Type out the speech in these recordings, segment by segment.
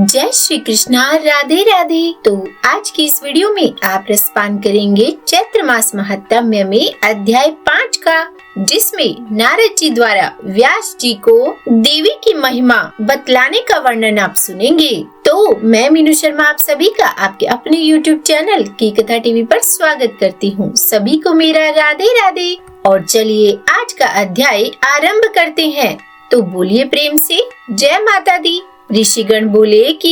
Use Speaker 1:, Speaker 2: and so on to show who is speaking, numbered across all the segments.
Speaker 1: जय श्री कृष्णा, राधे राधे। तो आज की इस वीडियो में आप रसपान करेंगे चैत्र मास महात्म्य में अध्याय 5 का, जिसमें नारद जी द्वारा व्यास जी को देवी की महिमा बतलाने का वर्णन आप सुनेंगे। तो मैं मीनू शर्मा आप सभी का आपके अपने YouTube चैनल की कथा टीवी पर स्वागत करती हूँ। सभी को मेरा राधे राधे। और चलिए आज का अध्याय आरंभ करते हैं। तो बोलिए प्रेम से जय माता दी। ऋषिगण बोले कि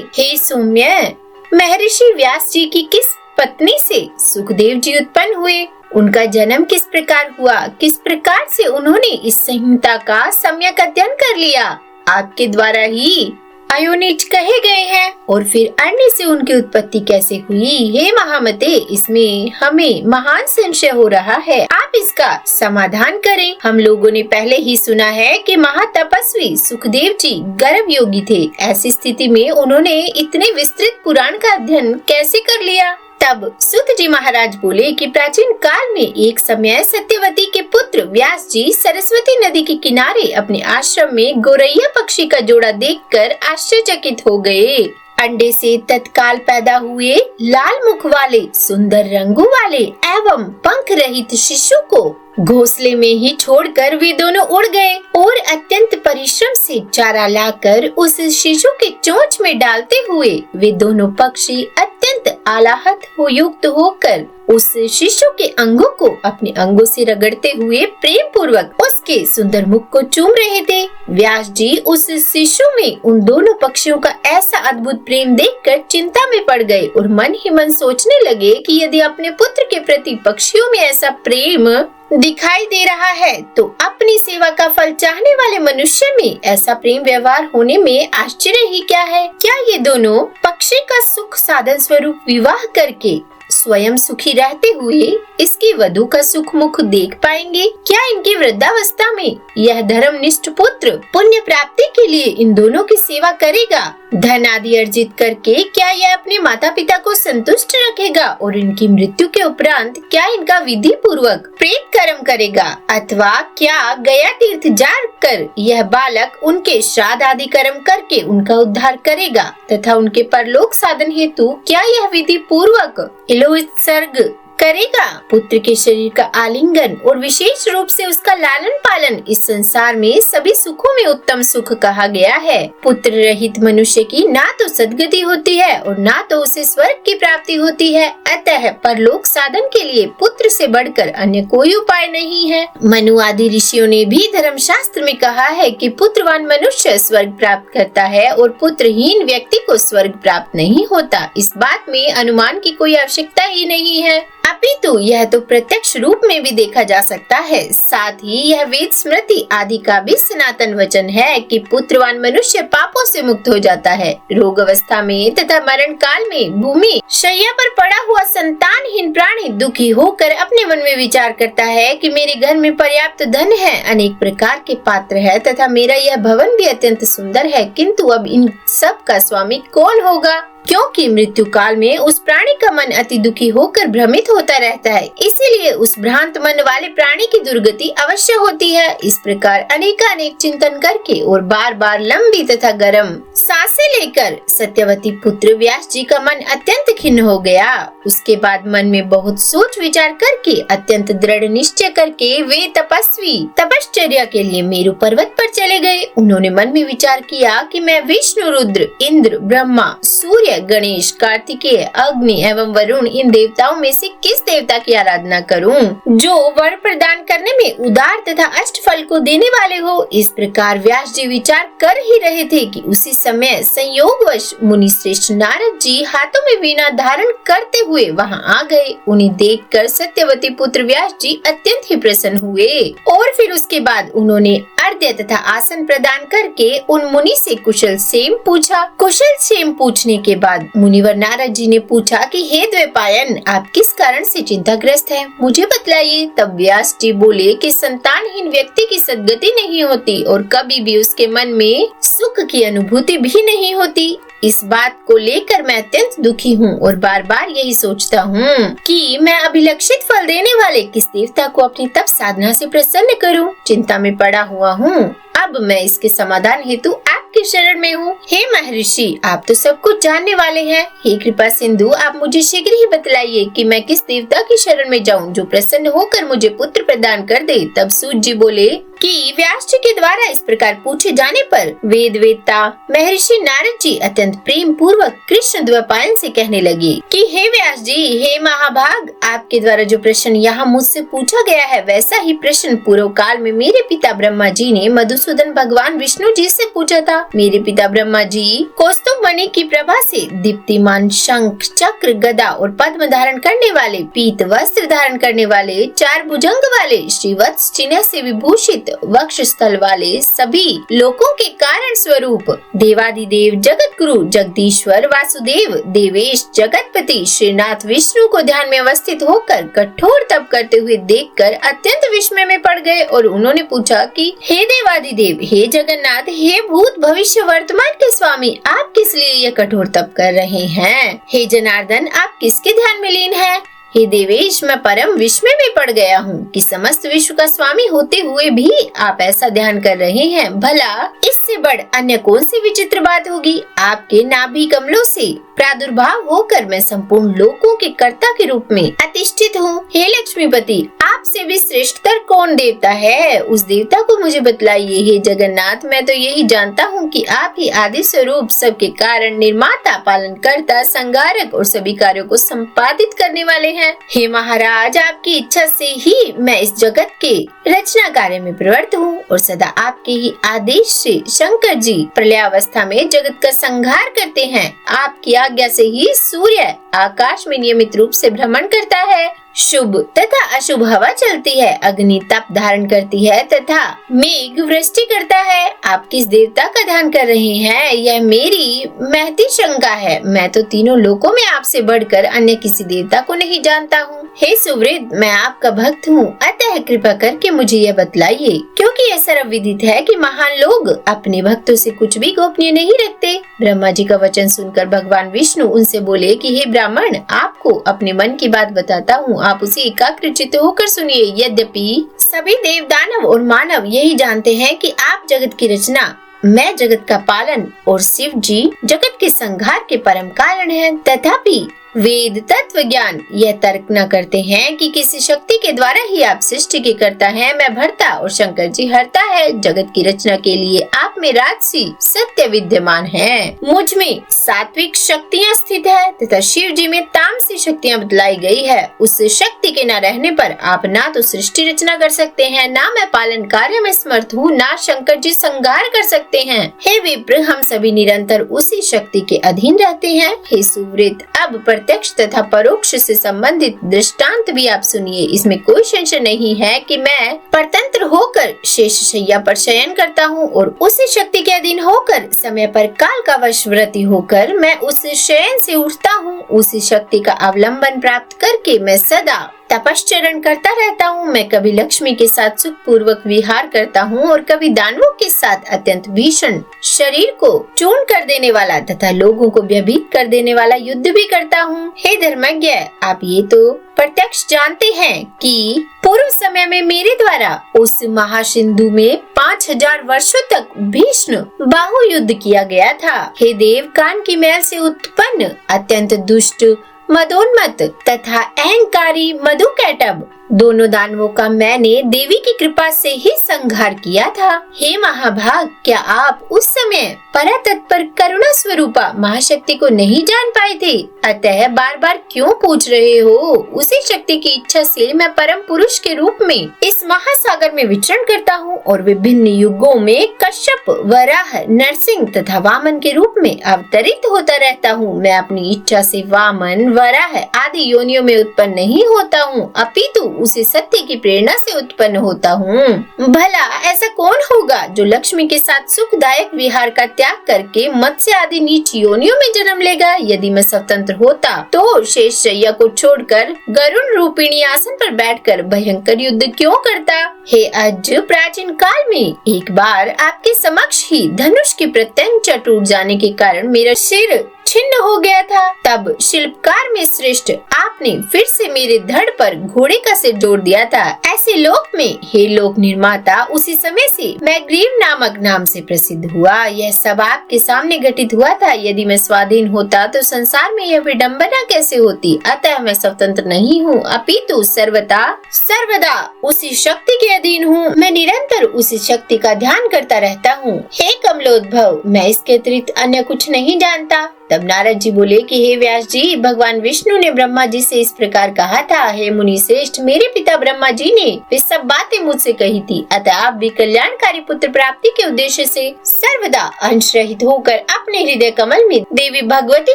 Speaker 1: हे सौम्य, महर्षि व्यास जी की किस पत्नी से सुखदेव जी उत्पन्न हुए, उनका जन्म किस प्रकार हुआ, किस प्रकार से उन्होंने इस संहिता का सम्यक अध्ययन कर लिया, आपके द्वारा ही अयोनिज कहे गए हैं, और फिर अन्य से उनकी उत्पत्ति कैसे हुई। हे महामते, इसमें हमें महान संशय हो रहा है, आप इसका समाधान करें। हम लोगों ने पहले ही सुना है कि महातपस्वी सुखदेव जी गर्भ योगी थे। ऐसी स्थिति में उन्होंने इतने विस्तृत पुराण का अध्ययन कैसे कर लिया। तब सूत जी महाराज बोले कि प्राचीन काल में एक समय सत्यवती के पुत्र व्यास जी सरस्वती नदी के किनारे अपने आश्रम में गोरैया पक्षी का जोड़ा देखकर आश्चर्यचकित हो गए। अंडे से तत्काल पैदा हुए लाल मुख वाले, सुंदर रंगों वाले एवं पंख रहित शिशु को घोंसले में ही छोड़कर वे दोनों उड़ गए और अत्यंत परिश्रम से चारा लाकर उस शिशु के चोंच में डालते हुए वे दोनों पक्षी अत्यंत आलाहत हो युक्त होकर उस शिशु के अंगों को अपने अंगों से रगड़ते हुए प्रेम पूर्वक उसके सुंदर मुख को चूम रहे थे। व्यास जी उस शिशु में उन दोनों पक्षियों का ऐसा अद्भुत प्रेम देखकर चिंता में पड़ गए और मन ही मन सोचने लगे कि यदि अपने पुत्र के प्रति पक्षियों में ऐसा प्रेम दिखाई दे रहा है तो अपनी सेवा का फल चाहने वाले मनुष्य में ऐसा प्रेम व्यवहार होने में आश्चर्य ही क्या है। क्या ये दोनों पक्षी का सुख साधन स्वरूप विवाह करके स्वयं सुखी रहते हुए इसकी वधू का सुख मुख देख पाएंगे? क्या इनकी वृद्धावस्था में यह धर्मनिष्ठ पुत्र पुण्य प्राप्ति के लिए इन दोनों की सेवा करेगा? धन आदि अर्जित करके क्या यह अपने माता पिता को संतुष्ट रखेगा और इनकी मृत्यु के उपरांत क्या इनका विधि पूर्वक प्रेत कर्म करेगा, अथवा क्या गया तीर्थ जाकर यह बालक उनके श्राद्ध आदि कर्म करके उनका उद्धार करेगा तथा उनके परलोक साधन हेतु क्या यह विधि पूर्वक इलोत्सर्ग करेगा? पुत्र के शरीर का आलिंगन और विशेष रूप से उसका लालन पालन इस संसार में सभी सुखों में उत्तम सुख कहा गया है। पुत्र रहित मनुष्य की ना तो सद्गति होती है और ना तो उसे स्वर्ग की प्राप्ति होती है। अतः परलोक साधन के लिए पुत्र से बढ़कर अन्य कोई उपाय नहीं है। मनु आदि ऋषियों ने भी धर्म शास्त्र में कहा है कि पुत्रवान मनुष्य स्वर्ग प्राप्त करता है और पुत्रहीन व्यक्ति को स्वर्ग प्राप्त नहीं होता। इस बात में अनुमान की कोई आवश्यकता ही नहीं है, अपितु यह तो प्रत्यक्ष रूप में भी देखा जा सकता है। साथ ही यह वेद स्मृति आदि का भी सनातन वचन है कि पुत्रवान मनुष्य पापों से मुक्त हो जाता है। रोग अवस्था में तथा मरण काल में भूमि शैया पर पड़ा हुआ संतानहीन प्राणी दुखी होकर अपने मन में विचार करता है कि मेरे घर में पर्याप्त धन है, अनेक प्रकार के पात्र है तथा मेरा यह भवन भी अत्यंत सुंदर है, किंतु अब इन सब का स्वामी कौन होगा? क्योंकि मृत्यु काल में उस प्राणी का मन अति दुखी होकर भ्रमित होता रहता है, इसीलिए उस भ्रांत मन वाले प्राणी की दुर्गति अवश्य होती है। इस प्रकार अनेकानेक चिंतन करके और बार बार लंबी तथा गर्म सांसें लेकर सत्यवती पुत्र व्यास जी का मन अत्यंत खिन्न हो गया। उसके बाद मन में बहुत सोच विचार करके अत्यंत दृढ़ निश्चय करके वे तपस्वी तपश्चर्या के लिए मेरु पर्वत पर चले गए। उन्होंने मन में विचार किया कि मैं विष्णु, रुद्र, इंद्र, ब्रह्मा, सूर्य, गणेश, कार्तिकेय, अग्नि एवं वरुण इन देवताओं में से किस देवता की आराधना करूं जो वर प्रदान करने में उदार तथा अष्ट फल को देने वाले हो। इस प्रकार व्यास जी विचार कर ही रहे थे कि उसी समय संयोगवश मुनि श्रेष्ठ नारद जी हाथों में वीणा धारण करते हुए वहां आ गए। उन्हें देखकर सत्यवती पुत्र व्यास जी अत्यंत ही प्रसन्न हुए और फिर उसके बाद उन्होंने अर्घ्य तथा आसन प्रदान करके उन मुनि से कुशल क्षेम पूछा। कुशल क्षेम पूछने के बाद मुनिवर नारद जी ने पूछा कि हे द्वैपायन, आप किस कारण से चिंताग्रस्त हैं? मुझे बतलाइए। तब व्यास जी बोले कि संतानहीन व्यक्ति की सद्गति नहीं होती और कभी भी उसके मन में सुख की अनुभूति भी नहीं होती। इस बात को लेकर मैं अत्यंत दुखी हूँ और बार बार यही सोचता हूँ कि मैं अभिलक्षित फल देने वाले किस देवता को अपनी तप साधना से प्रसन्न करूँ। चिंता में पड़ा हुआ हूँ। अब मैं इसके समाधान हेतु आपके शरण में हूँ। हे महर्षि, आप तो सब कुछ जानने वाले हैं। हे कृपा सिंधु, आप मुझे शीघ्र ही बतलाइए कि मैं किस देवता की शरण में जाऊँ जो प्रसन्न होकर मुझे पुत्र प्रदान कर दे। तब सूत जी बोले कि व्यास जी के द्वारा इस प्रकार पूछे जाने पर वेद वेत्ता महर्षि नारद जी अत्यंत प्रेम पूर्वक कृष्ण द्वैपायन से कहने लगे कि हे व्यास जी, हे महाभाग, आपके द्वारा जो प्रश्न यहाँ मुझसे पूछा गया है वैसा ही प्रश्न पूर्व काल में मेरे पिता ब्रह्मा जी ने मधुसूदन भगवान विष्णु जी से पूछा था। मेरे पिता ब्रह्मा जी कौस्तुभ मणि की प्रभा से दीप्तिमान शंख, चक्र, गदा और पद्म धारण करने वाले, पीत वस्त्र धारण करने वाले, 4 भुजंग वाले, श्रीवत्स चिन्ह से विभूषित वक्ष स्थल वाले, सभी लोकों के कारण स्वरूप देवादिदेव जगत गुरु जगदीश्वर वासुदेव देवेश जगतपति श्रीनाथ विष्णु को ध्यान में अवस्थित होकर कठोर तप करते हुए देखकर अत्यंत विस्मय में पड़ गए और उन्होंने पूछा कि हे देवादिदेव, हे जगन्नाथ, हे भूत भविष्य वर्तमान के स्वामी, आप किस लिए यह कठोर तप कर रहे हैं? हे जनार्दन, आप किसके ध्यान में लीन हैं? हे देवेश, मैं परम विस्मय में पड़ गया हूँ कि समस्त विश्व का स्वामी होते हुए भी आप ऐसा ध्यान कर रहे हैं। भला इससे बढ़ अन्य कौन सी विचित्र बात होगी? आपके नाभि कमलों से प्रादुर्भाव होकर मैं संपूर्ण लोकों के कर्ता के रूप में अधिष्ठित हूँ। हे लक्ष्मीपति, आपसे भी श्रेष्ठतर कौन देवता है? उस देवता को मुझे बतलाइए। हे जगन्नाथ, मैं तो यही जानता हूँ कि आप ही आदि स्वरूप, सबके कारण, निर्माता, पालनकर्ता, संगारक और सभी कार्यों को संपादित करने वाले हैं। हे महाराज, आपकी इच्छा से ही मैं इस जगत के रचना कार्य में प्रवृत्त हूँ और सदा आपके ही आदेश से शंकर जी प्रलयावस्था में जगत का संहार करते हैं। आपकी आज्ञा से ही सूर्य आकाश में नियमित रूप से भ्रमण करता है, शुभ तथा अशुभ हवा चलती है, अग्नि तप धारण करती है तथा मेघ वृष्टि करता है। आप किस देवता का ध्यान कर रहे हैं, यह मेरी महती शंका है। मैं तो तीनों लोकों में आपसे बढ़कर अन्य किसी देवता को नहीं जानता हूँ। हे सुवृद्ध, मैं आपका भक्त हूँ, अतः कृपा करके मुझे यह बतलाइए, क्योंकि यह सर्वविदित है कि महान लोग अपने भक्तों से कुछ भी गोपनीय नहीं रखते। ब्रह्मा जी का वचन सुनकर भगवान विष्णु उनसे बोले कि हे ब्राह्मण, आपको अपने मन की बात बताता हूँ, आप उसे एकाग्रचित्त होकर सुनिए। यद्यपि सभी देव, दानव और मानव यही जानते हैं कि आप जगत की रचना, मैं जगत का पालन और शिव जी जगत के संहार के परम कारण हैं, तथापि वेद तत्व ज्ञान यह तर्क न करते हैं कि किसी शक्ति के द्वारा ही आप सृष्टि के करता हैं, मैं भरता और शंकर जी हरता है। जगत की रचना के लिए आप में राजसी सत्य विद्यमान है, मुझ में सात्विक शक्तियाँ स्थित है तथा शिव जी में तामसी शक्तियाँ बतलाई गई है। उस शक्ति के न रहने पर आप ना तो सृष्टि रचना कर सकते हैं, ना मैं पालन कार्य में समर्थ हूँ, ना शंकर जी संहार कर सकते हैं। हे विप्र, हम सभी निरंतर उसी शक्ति के अधीन रहते हैं। हे सुवृत्त, अब प्रत्यक्ष तथा परोक्ष से संबंधित दृष्टांत भी आप सुनिए। इसमें कोई संशय नहीं है कि मैं परतंत्र होकर शेष शैया पर शयन करता हूँ और उसी शक्ति के अधीन होकर समय पर काल का वशवर्ती होकर मैं उस शयन से उठता हूँ। उसी शक्ति का अवलंबन प्राप्त करके मैं सदा तपश्चरण करता रहता हूँ। मैं कभी लक्ष्मी के साथ सुख पूर्वक विहार करता हूँ और कभी दानवों के साथ अत्यंत भीषण शरीर को चूर्ण कर देने वाला तथा लोगों को भयभीत कर देने वाला युद्ध भी करता हूँ। हे धर्मज्ञ, आप ये तो प्रत्यक्ष जानते हैं कि पूर्व समय में मेरे द्वारा उस महासिंधु में 5000 वर्षों तक भीष्म बाहु युद्ध किया गया था। हे देव, कान की मैल से उत्पन्न अत्यंत दुष्ट, मदोन्मत्त तथा अहंकारी मधुकैटभ दोनों दानवों का मैंने देवी की कृपा से ही संहार किया था। हे महाभाग, क्या आप उस समय परातत्पर करुणा स्वरूपा महाशक्ति को नहीं जान पाए थे? अतः बार बार क्यों पूछ रहे हो? उसी शक्ति की इच्छा से मैं परम पुरुष के रूप में इस महासागर में विचरण करता हूँ और विभिन्न युगों में कश्यप, वराह, नरसिंह तथा वामन के रूप में अवतरित होता रहता हूँ। मैं अपनी इच्छा से वामन, वराह आदि योनियों में उत्पन्न नहीं होता हूँ, अपितु उसे सत्य की प्रेरणा से उत्पन्न होता हूँ। भला ऐसा कौन होगा जो लक्ष्मी के साथ सुखदायक विहार का त्याग करके मत्स्य आदि नीच योनियों में जन्म लेगा? यदि मैं स्वतंत्र होता तो शेष शैया को छोड़कर गरुण रूपिणी आसन पर बैठकर भयंकर युद्ध क्यों करता? हे अज, प्राचीन काल में एक बार आपके समक्ष ही धनुष की प्रत्यंचा टूट जाने के कारण मेरा सिर छिन्न हो गया था। तब शिल्पकार में श्रेष्ठ आपने फिर से मेरे धड़ पर घोड़े का सिर जोड़ दिया था। ऐसे लोक में हे लोक निर्माता उसी समय से मैग्रीव नामक नाम से प्रसिद्ध हुआ। यह सब आपके सामने घटित हुआ था। यदि मैं स्वाधीन होता तो संसार में यह विडंबना कैसे होती। अतः मैं स्वतंत्र नहीं हूँ, अपितु सर्वदा उसी शक्ति के अधीन हूँ। मैं निरंतर उसी शक्ति का ध्यान करता रहता हूँ। हे कमलोद्भव, मैं इसके अतिरिक्त अन्य कुछ नहीं जानता। तब नारद जी बोले कि हे व्यास जी, भगवान विष्णु ने ब्रह्मा जी से इस प्रकार कहा था, हे मुनि श्रेष्ठ, मेरे पिता ब्रह्मा जी ने वे सब बातें मुझसे कही थी। अतः आप भी कल्याणकारी पुत्र प्राप्ति के उद्देश्य से सर्वदा अंश रहित होकर अपने हृदय कमल में देवी भगवती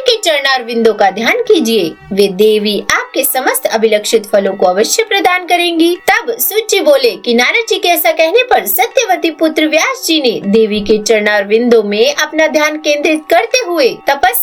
Speaker 1: के चरणारविंदों का ध्यान कीजिए। वे देवी आपके समस्त अभिलक्षित फलों को अवश्य प्रदान करेंगी। तब सूत जी बोले कि नारद जी के ऐसा कहने पर सत्यवती पुत्र व्यास जी ने देवी के चरणारविंदों में अपना ध्यान केंद्रित करते हुए तपस्या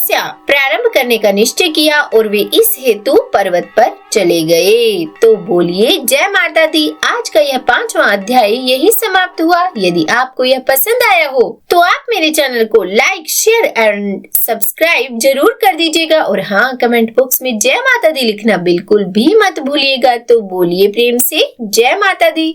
Speaker 1: प्रारंभ करने का निश्चय किया और वे इस हेतु पर्वत पर चले गए। तो बोलिए जय माता दी। आज का यह 5वां अध्याय यही समाप्त हुआ। यदि आपको यह पसंद आया हो तो आप मेरे चैनल को लाइक, शेयर एंड सब्सक्राइब जरूर कर दीजिएगा। और हाँ, कमेंट बॉक्स में जय माता दी लिखना बिल्कुल भी मत भूलिएगा। तो बोलिए प्रेम से जय माता दी।